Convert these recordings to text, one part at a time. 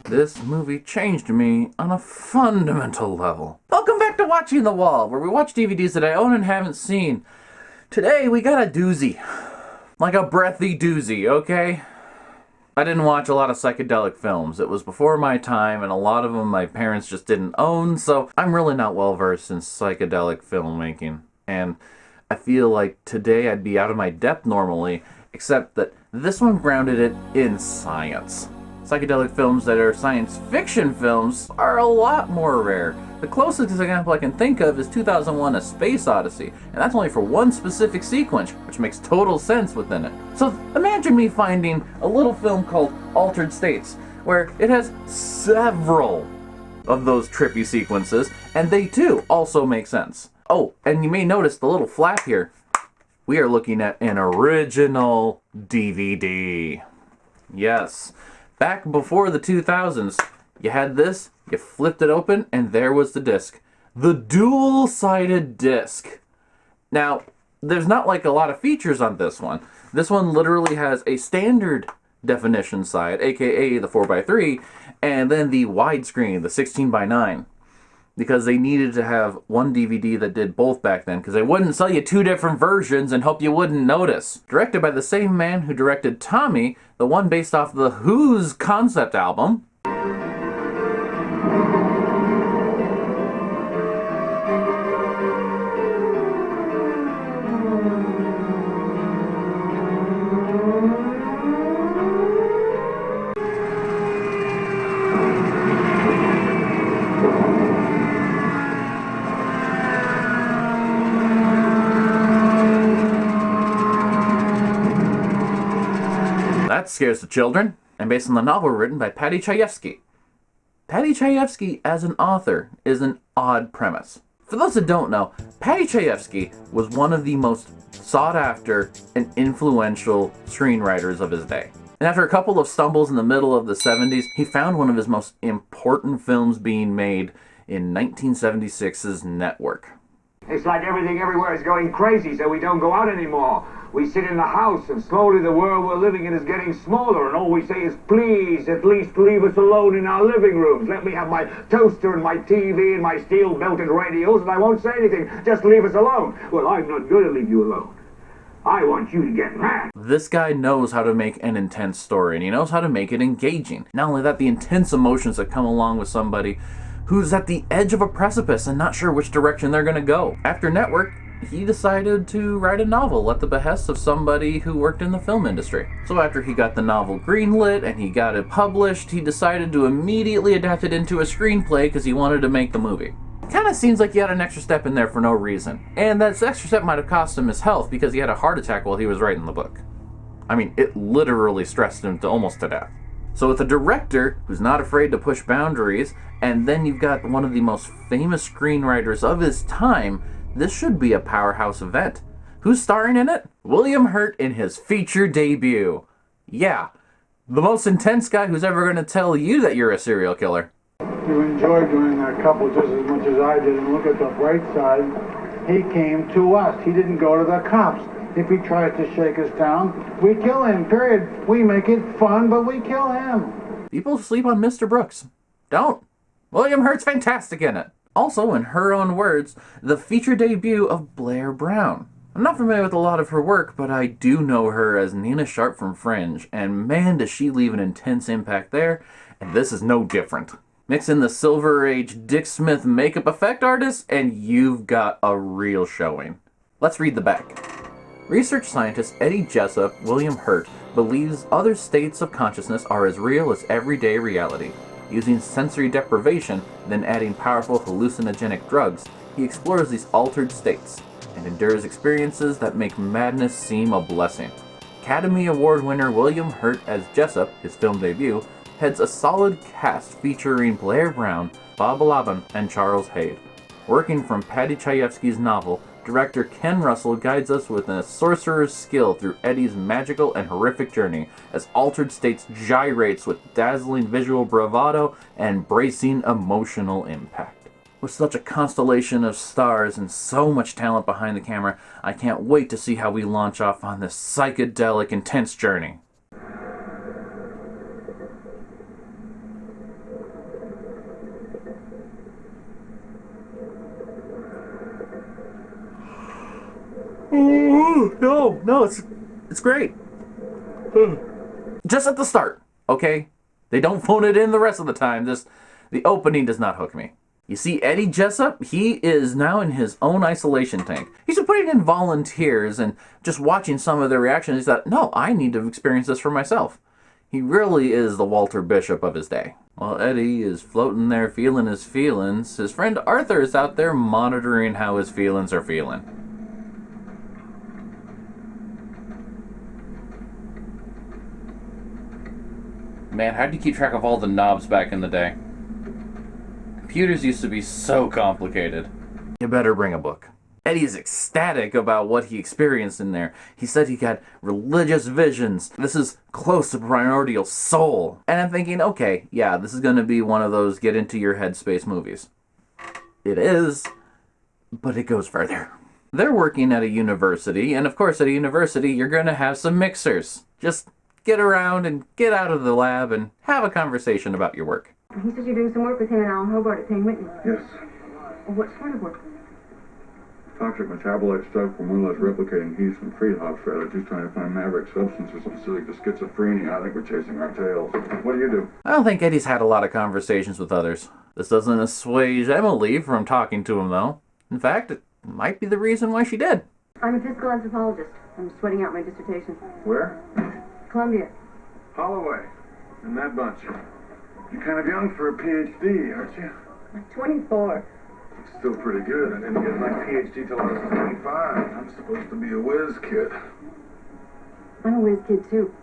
This movie changed me on a fundamental level. Welcome back to Watching the Wall, where we watch DVDs that I own and haven't seen. Today, we got a doozy. Like a breathy doozy, okay? I didn't watch a lot of psychedelic films. It was before my time, and a lot of them my parents just didn't own, so I'm really not well versed in psychedelic filmmaking. And I feel like today I'd be out of my depth normally, except that this one grounded it in science. Psychedelic films that are science fiction films are a lot more rare. The closest example I can think of is 2001: A Space Odyssey, and that's only for one specific sequence, which makes total sense within it. So imagine me finding a little film called Altered States, where it has several of those trippy sequences, and they too also make sense. Oh, and you may notice the little flap here. We are looking at an original DVD. Yes. Back before the 2000s, you had this, you flipped it open, and there was the disc. The dual-sided disc. Now, there's not like a lot of features on this one. This one literally has a standard definition side, aka the 4x3, and then the widescreen, the 16:9. Because they needed to have one DVD that did both back then, because they wouldn't sell you two different versions and hope you wouldn't notice. Directed by the same man who directed Tommy, the one based off the Who's concept album. That scares the children, and based on the novel written by Paddy Chayefsky. Paddy Chayefsky as an author is an odd premise. For those that don't know, Paddy Chayefsky was one of the most sought after and influential screenwriters of his day. And after a couple of stumbles in the middle of the 70s, he found one of his most important films being made in 1976's Network. It's like everything everywhere is going crazy, so we don't go out anymore. We sit in the house, and slowly the world we're living in is getting smaller, and all we say is, please, at least leave us alone in our living rooms. Let me have my toaster and my TV and my steel-belted radios, and I won't say anything. Just leave us alone. Well, I'm not going to leave you alone. I want you to get mad. This guy knows how to make an intense story, and he knows how to make it engaging. Not only that, the intense emotions that come along with somebody who's at the edge of a precipice and not sure which direction they're going to go. After Network, he decided to write a novel at the behest of somebody who worked in the film industry. So after he got the novel greenlit and he got it published, he decided to immediately adapt it into a screenplay because he wanted to make the movie. It kind of seems like he had an extra step in there for no reason. And that extra step might have cost him his health because he had a heart attack while he was writing the book. I mean, it literally stressed him to almost to death. So with a director who's not afraid to push boundaries, and then you've got one of the most famous screenwriters of his time, this should be a powerhouse event. Who's starring in it? William Hurt in his feature debut. Yeah, the most intense guy who's ever going to tell you that you're a serial killer. You enjoyed doing that couple just as much as I did, and look at the bright side. He came to us. He didn't go to the cops. If he tries to shake us down, we kill him, period. We make it fun, but we kill him. People sleep on Mr. Brooks. Don't. William Hurt's fantastic in it. Also, in her own words, the feature debut of Blair Brown. I'm not familiar with a lot of her work, but I do know her as Nina Sharp from Fringe, and man, does she leave an intense impact there, and this is no different. Mix in the Silver Age Dick Smith makeup effect artist, and you've got a real showing. Let's read the back. Research scientist Eddie Jessup, William Hurt, believes other states of consciousness are as real as everyday reality. Using sensory deprivation, then adding powerful hallucinogenic drugs, he explores these altered states and endures experiences that make madness seem a blessing. Academy Award winner William Hurt as Jessup, his film debut, heads a solid cast featuring Blair Brown, Bob Balaban, and Charles Haid. Working from Paddy Chayefsky's novel, director Ken Russell guides us with a sorcerer's skill through Eddie's magical and horrific journey as Altered States gyrates with dazzling visual bravado and bracing emotional impact. With such a constellation of stars and so much talent behind the camera, I can't wait to see how we launch off on this psychedelic, intense journey. No, it's great. Just at the start, okay? They don't phone it in the rest of the time. The opening does not hook me. You see, Eddie Jessup, he is now in his own isolation tank. He's been putting in volunteers and just watching some of their reactions. He thought, no, I need to experience this for myself. He really is the Walter Bishop of his day. While Eddie is floating there feeling his feelings, his friend Arthur is out there monitoring how his feelings are feeling. Man, how'd you keep track of all the knobs back in the day? Computers used to be so complicated. You better bring a book. Eddie is ecstatic about what he experienced in there. He said he got religious visions. This is close to primordial soul. And I'm thinking, okay, yeah, this is going to be one of those get into your headspace movies. It is, but it goes further. They're working at a university, and of course at a university you're going to have some mixers. Just get around and get out of the lab and have a conversation about your work. He says you're doing some work with him and Alan Hobart at St. Whitney. Yes. What sort of work? Toxic metabolite stuff for more or less replicating he's from Friedhoff strategies, trying to find maverick substances specific to schizophrenia. I think we're chasing our tails. What do you do? I don't think Eddie's had a lot of conversations with others. This doesn't assuage Emily from talking to him, though. In fact, it might be the reason why she did. I'm a physical anthropologist. I'm sweating out my dissertation. Where? Columbia. Holloway. And that bunch. You're kind of young for a PhD, aren't you? I'm 24. Still pretty good. I didn't get my PhD till I was 25. I'm supposed to be a whiz kid. I'm a whiz kid, too.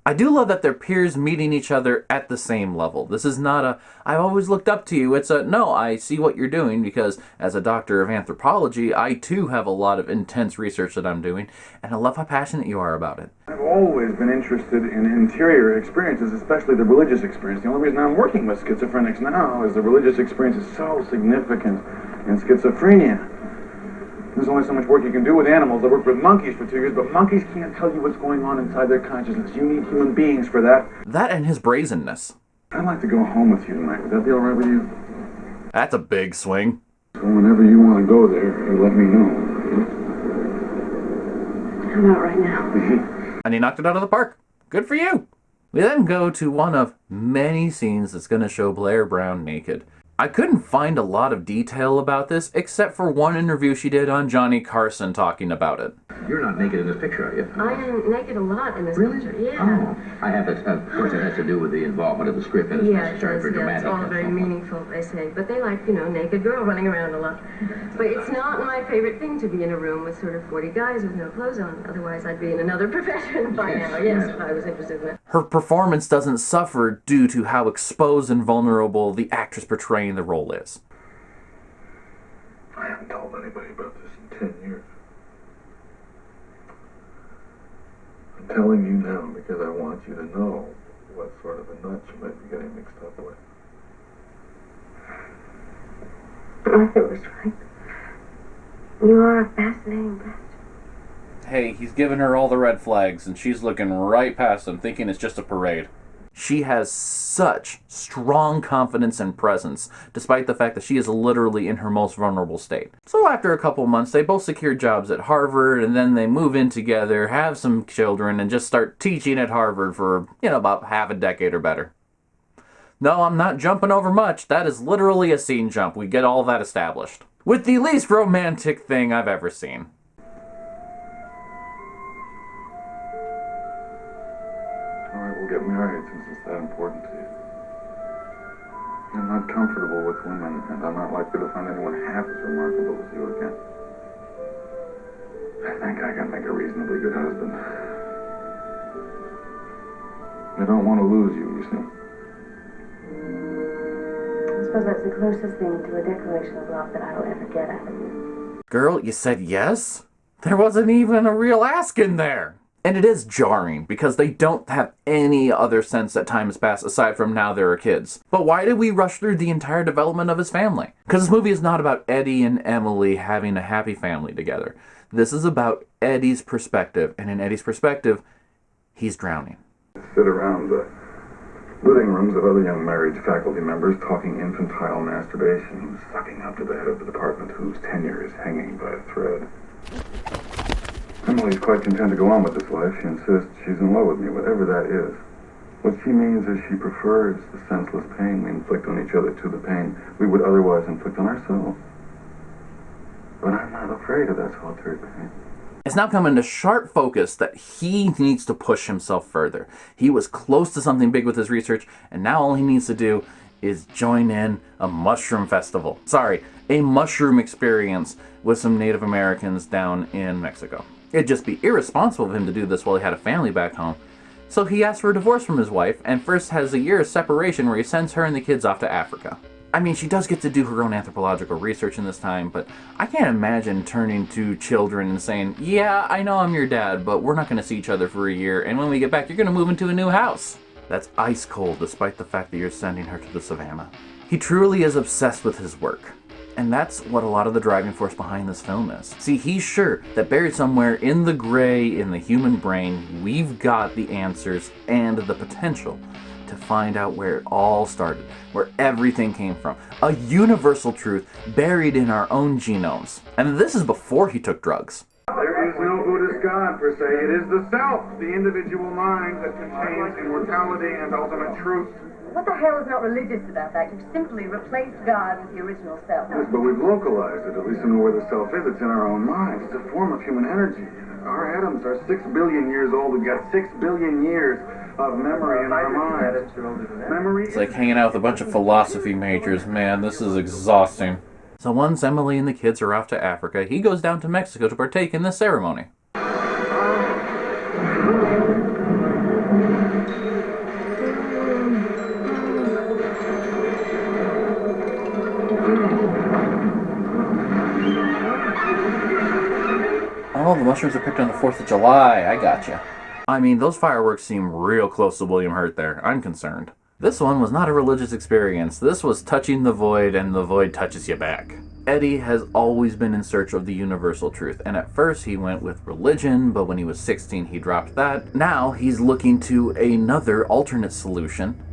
I do love that they're peers meeting each other at the same level. This is not a, I've always looked up to you. It's a, no, I see what you're doing because as a doctor of anthropology, I too have a lot of intense research that I'm doing, and I love how passionate you are about it. I've always been interested in interior experiences, especially the religious experience. The only reason I'm working with schizophrenics now is the religious experience is so significant in schizophrenia. There's only so much work you can do with animals. I worked with monkeys for 2 years, but monkeys can't tell you what's going on inside their consciousness. You need human beings for that. That and his brazenness. I'd like to go home with you tonight. Would that be all right with you? That's a big swing. So whenever you want to go there, you let me know. I'm out right now. And he knocked it out of the park. Good for you. We then go to one of many scenes that's going to show Blair Brown naked. I couldn't find a lot of detail about this, except for one interview she did on Johnny Carson talking about it. You're not naked in this picture, are you? I am naked a lot in this Really? picture. Yeah. Oh, I have it. Of course, it has to do with the involvement of the script and it's Yeah, it necessary does, for yeah, dramatic. it's all and very so on. meaningful, they say. But they like, naked girl running around a lot. But it's not my favorite thing to be in a room with sort of 40 guys with no clothes on. Otherwise, I'd be in another profession by Yes, now. Yes, yes. if I was interested in that. Her performance doesn't suffer due to how exposed and vulnerable the actress portraying the role is. I haven't told anybody about this in 10 years. I'm telling you now because I want you to know what sort of a nut you might be getting mixed up with. Arthur was right. You are a fascinating person. Hey, he's giving her all the red flags, and she's looking right past him, thinking it's just a parade. She has such strong confidence and presence, despite the fact that she is literally in her most vulnerable state. So after a couple months, they both secure jobs at Harvard, and then they move in together, have some children, and just start teaching at Harvard for, about half a decade or better. No, I'm not jumping over much. That is literally a scene jump. We get all that established. With the least romantic thing I've ever seen. Alright, we'll get married since it's that important to you. I'm not comfortable with women, and I'm not likely to find anyone half as remarkable as you again. I think I can make a reasonably good husband. I don't want to lose you, you see. I suppose that's the closest thing to a declaration of love that I will ever get out of you. Girl, you said yes? There wasn't even a real ask in there. And it is jarring, because they don't have any other sense that time has passed aside from now there are kids. But why did we rush through the entire development of his family? Because this movie is not about Eddie and Emily having a happy family together. This is about Eddie's perspective, and in Eddie's perspective, he's drowning. Sit around Living rooms of other young married faculty members talking infantile masturbation, sucking up to the head of the department whose tenure is hanging by a thread. Emily's quite content to go on with this life. She insists she's in love with me, whatever that is. What she means is she prefers the senseless pain we inflict on each other to the pain we would otherwise inflict on ourselves. But I'm not afraid of that solitary pain. It's now come into sharp focus that he needs to push himself further. He was close to something big with his research, and now all he needs to do is join in a mushroom festival. Sorry, a mushroom experience with some Native Americans down in Mexico. It'd just be irresponsible of him to do this while he had a family back home. So he asks for a divorce from his wife, and first has a year of separation where he sends her and the kids off to Africa. I mean, she does get to do her own anthropological research in this time, but I can't imagine turning to children and saying, yeah, I know I'm your dad, but we're not going to see each other for a year, and when we get back, you're going to move into a new house. That's ice cold, despite the fact that you're sending her to the savannah. He truly is obsessed with his work, and that's what a lot of the driving force behind this film is. See, he's sure that buried somewhere in the gray, in the human brain, we've got the answers and the potential to find out where it all started, where everything came from. A universal truth buried in our own genomes. And this is before he took drugs. There is no Buddhist God, per se. It is the self, the individual mind that contains immortality and ultimate truth. What the hell is not religious about that? You've simply replaced God with the original self. Yes, but we've localized it, at least to know where the self is. It's in our own minds. It's a form of human energy. Our atoms are 6 billion years old. We've got 6 billion years of memory in our minds. Memory. It's like hanging out with a bunch of philosophy majors. Man, this is exhausting. So once Emily and the kids are off to Africa, he goes down to Mexico to partake in this ceremony. Oh, the mushrooms are picked on the 4th of July. I gotcha. I mean, those fireworks seem real close to William Hurt there. I'm concerned. This one was not a religious experience. This was touching the void, and the void touches you back. Eddie has always been in search of the universal truth, and at first he went with religion, but when he was 16 he dropped that. Now he's looking to another alternate solution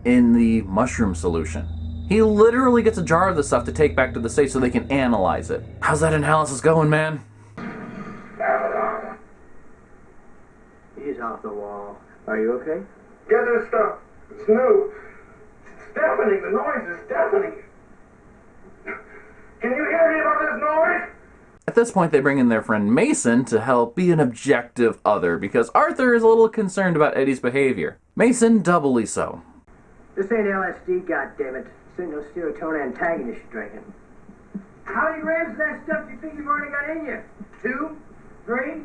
in the mushroom solution. He literally gets a jar of the stuff to take back to the States so they can analyze it. How's that analysis going, man? He's off the wall. Are you okay? Get this stuff. It's new. It's deafening. The noise is deafening. Can you hear me about this noise? At this point, they bring in their friend Mason to help be an objective other, because Arthur is a little concerned about Eddie's behavior. Mason doubly so. This ain't LSD, goddammit. This ain't no serotonin antagonist you're drinking. How many grams of that stuff do you think you've already got in you? 2? 3?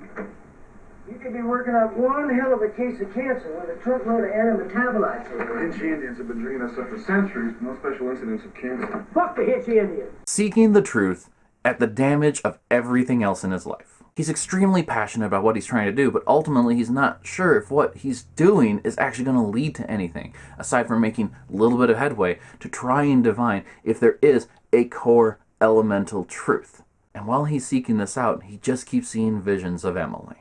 You could be working on one hell of a case of cancer with a truckload of antimetabolites in The it. Hinchi Indians have been drinking that stuff for centuries. No special incidents of cancer. Fuck the Hitchy Indian. Seeking the truth at the damage of everything else in his life. He's extremely passionate about what he's trying to do, but ultimately he's not sure if what he's doing is actually going to lead to anything, aside from making a little bit of headway to try and divine if there is a core elemental truth. And while he's seeking this out, he just keeps seeing visions of Emily.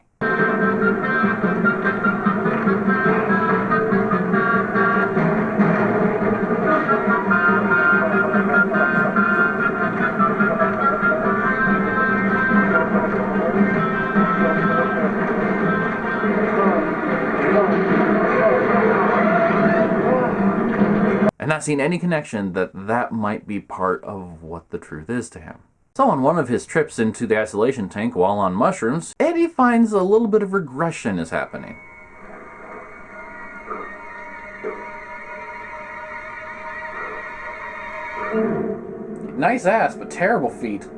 And not seeing any connection that might be part of what the truth is to him. So on one of his trips into the isolation tank while on mushrooms, Eddie finds a little bit of regression is happening. Nice ass, but terrible feet.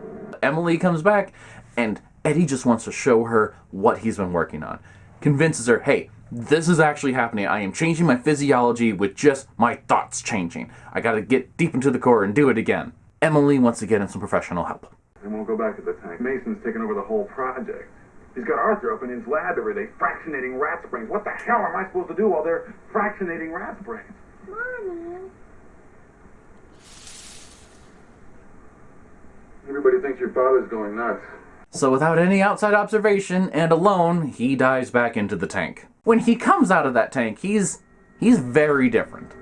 Emily comes back, and Eddie just wants to show her what he's been working on. Convinces her, hey, this is actually happening. I am changing my physiology with just my thoughts changing. I gotta get deep into the core and do it again. Emily wants to get in some professional help. I won't go back to the tank. Mason's taken over the whole project. He's got Arthur up in his lab every day fractionating rat brains. What the hell am I supposed to do while they're fractionating rat brains? Mommy. Everybody thinks your father's going nuts. So without any outside observation and alone, he dives back into the tank. When he comes out of that tank, he's He's very different.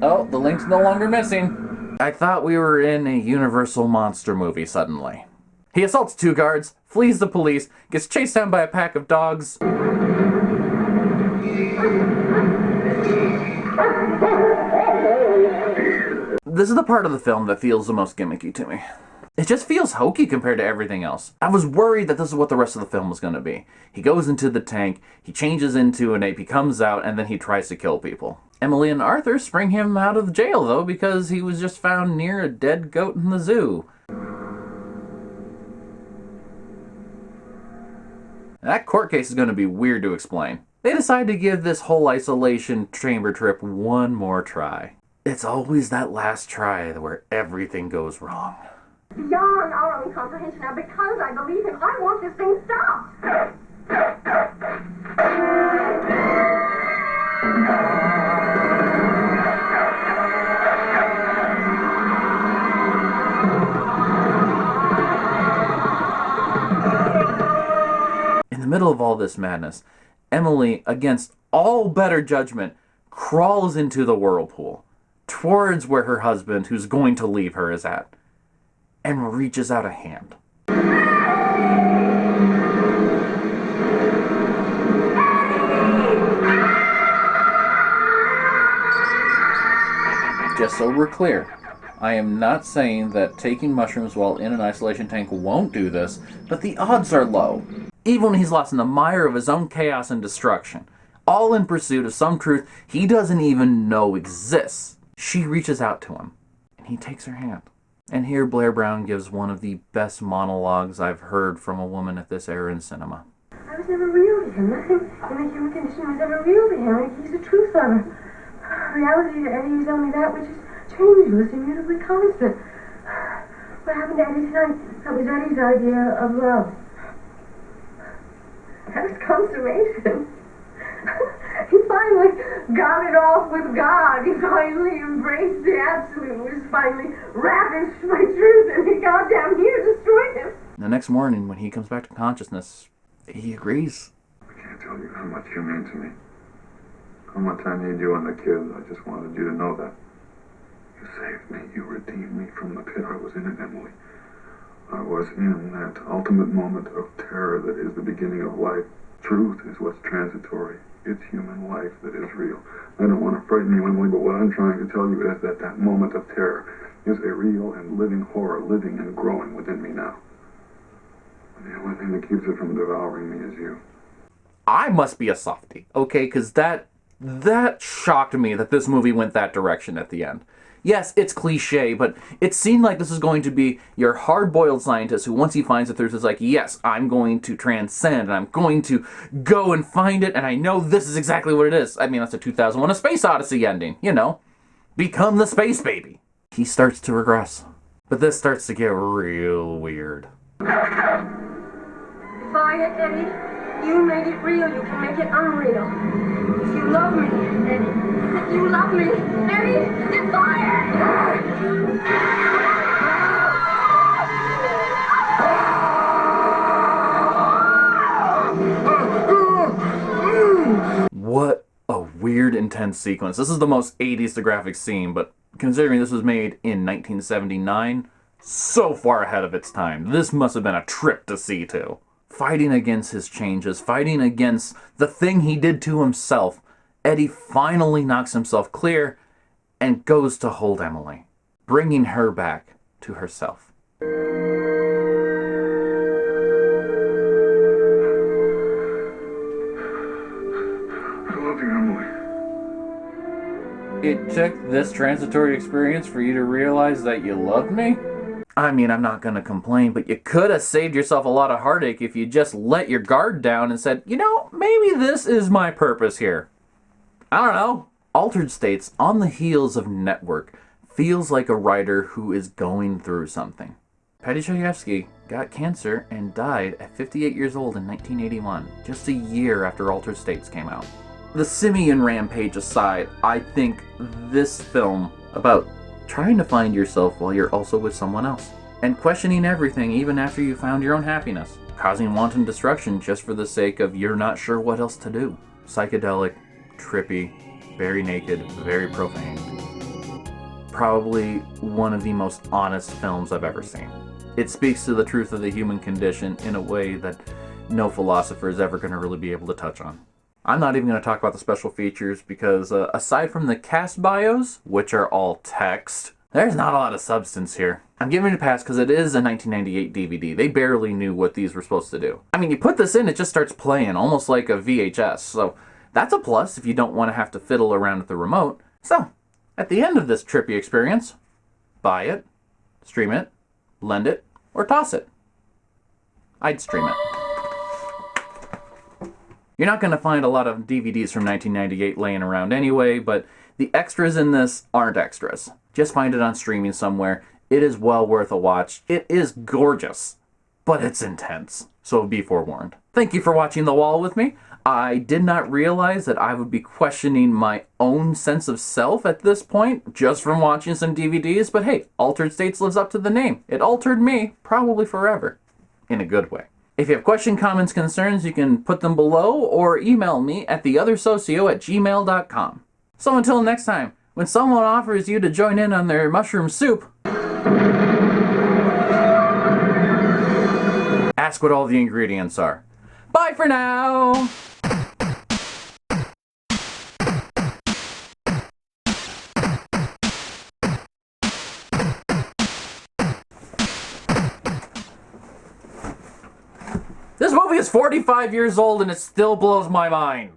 Oh, the link's no longer missing. I thought we were in a Universal monster movie suddenly. He assaults 2 guards, flees the police, gets chased down by a pack of dogs. This is the part of the film that feels the most gimmicky to me. It just feels hokey compared to everything else. I was worried that this is what the rest of the film was going to be. He goes into the tank, he changes into an ape, he comes out, and then he tries to kill people. Emily and Arthur spring him out of jail, though, because he was just found near a dead goat in the zoo. That court case is going to be weird to explain. They decide to give this whole isolation chamber trip one more try. It's always that last try where everything goes wrong. Beyond our own comprehension. Now, because I believe him, I want this thing stopped. In the middle of all this madness, Emily, against all better judgment, crawls into the whirlpool, towards where her husband, who's going to leave her, is at, and reaches out a hand. Just so we're clear, I am not saying that taking mushrooms while in an isolation tank won't do this, but the odds are low. Even when he's lost in the mire of his own chaos and destruction, all in pursuit of some truth he doesn't even know exists, she reaches out to him, and he takes her hand. And here Blair Brown gives one of the best monologues I've heard from a woman at this era in cinema. I was never real to him. Nothing in the human condition was ever real to him. He's a truth lover. Reality to Eddie is only that which is changeless, immutably constant. What happened to Eddie tonight? That was Eddie's idea of love. That was consummation. He finally got it off with God. He finally embraced the absolute. Was finally ravished by truth, and he got down here, destroyed him. The next morning, when he comes back to consciousness, he agrees. I can't tell you how much you mean to me. How much I need you and the kids. I just wanted you to know that. You saved me. You redeemed me from the pit I was in, Emily. I was in that ultimate moment of terror that is the beginning of life. Truth is what's transitory. It's human life that is real. I don't want to frighten you, Emily, but what I'm trying to tell you is that that moment of terror is a real and living horror, living and growing within me now. And the only thing that keeps it from devouring me is you. I must be a softie, okay? Because that shocked me that this movie went that direction at the end. Yes, it's cliche, but it seemed like this is going to be your hard-boiled scientist who, once he finds the truth, is like, yes, I'm going to transcend, and I'm going to go and find it, and I know this is exactly what it is. I mean, that's a 2001 A Space Odyssey ending, you know. Become the space baby. He starts to regress. But this starts to get real weird. Defy it, Eddie. You made it real. You can make it unreal. If you love me, Eddie. If you love me, Eddie, defy it! What a weird, intense sequence. This is the most 80s graphic scene, but considering this was made in 1979, so far ahead of its time. This must have been a trip to see, too. Fighting against his changes, fighting against the thing he did to himself, Eddie finally knocks himself clear and goes to hold Emily, bringing her back to herself. I love you, Emily. It took this transitory experience for you to realize that you loved me? I mean, I'm not gonna complain, but you could have saved yourself a lot of heartache if you just let your guard down and said, you know, maybe this is my purpose here. I don't know. Altered States, on the heels of Network, feels like a writer who is going through something. Paddy Chayefsky got cancer and died at 58 years old in 1981, just a year after Altered States came out. The simian rampage aside, I think this film, about trying to find yourself while you're also with someone else, and questioning everything even after you found your own happiness, causing wanton destruction just for the sake of you're not sure what else to do. Psychedelic, trippy, very naked, very profane. Probably one of the most honest films I've ever seen. It speaks to the truth of the human condition in a way that no philosopher is ever going to really be able to touch on. I'm not even going to talk about the special features because aside from the cast bios, which are all text, there's not a lot of substance here. I'm giving it a pass because it is a 1998 DVD. They barely knew what these were supposed to do. I mean, you put this in, it just starts playing, almost like a VHS. So that's a plus if you don't want to have to fiddle around with the remote. So, at the end of this trippy experience, buy it, stream it, lend it, or toss it. I'd stream it. You're not going to find a lot of DVDs from 1998 laying around anyway, but the extras in this aren't extras. Just find it on streaming somewhere. It is well worth a watch. It is gorgeous, but it's intense, so be forewarned. Thank you for watching The Wall with me. I did not realize that I would be questioning my own sense of self at this point, just from watching some DVDs, but hey, Altered States lives up to the name. It altered me, probably forever, in a good way. If you have questions, comments, concerns, you can put them below or email me at theothersocio@gmail.com. So until next time, when someone offers you to join in on their mushroom soup, ask what all the ingredients are. Bye for now! This movie is 45 years old and it still blows my mind.